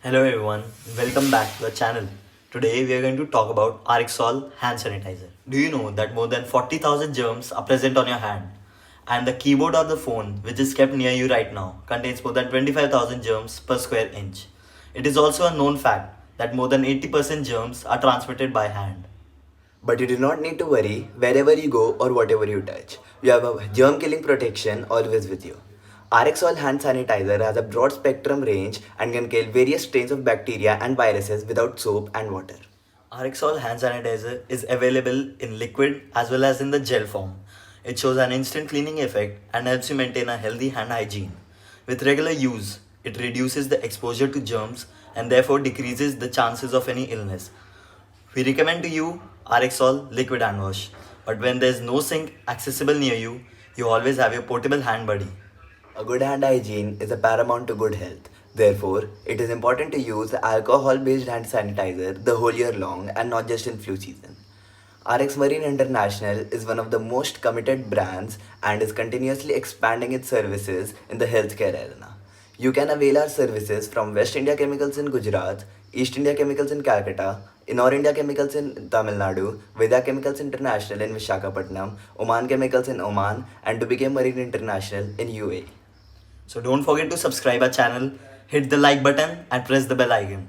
Hello everyone, welcome back to the channel. Today we are going to talk about RXSOL hand sanitizer. Do you know that more than 40,000 germs are present on your hand? And the keyboard or the phone, which is kept near you right now, contains more than 25,000 germs per square inch. It is also a known fact that more than 80% germs are transmitted by hand. But you do not need to worry wherever you go or whatever you touch. You have a germ killing protection always with you. RXSOL hand sanitizer has a broad spectrum range and can kill various strains of bacteria and viruses without soap and water. RXSOL hand sanitizer is available in liquid as well as in the gel form. It shows an instant cleaning effect and helps you maintain a healthy hand hygiene. With regular use, it reduces the exposure to germs and therefore decreases the chances of any illness. We recommend to you RXSOL liquid hand wash. But when there is no sink accessible near you, you always have your portable hand buddy. A good hand hygiene is a paramount to good health. Therefore, it is important to use alcohol based hand sanitizer the whole year long and not just in flu season. RX Marine International is one of the most committed brands and is continuously expanding its services in the healthcare arena. You can avail our services from West India Chemicals in Gujarat, East India Chemicals in Calcutta, Innor India Chemicals in Tamil Nadu, Veda Chemicals International in Visakhapatnam, Oman Chemicals in Oman, and Dubai Marine International in U.A.E. So don't forget to subscribe our channel, hit the like button and press the bell icon.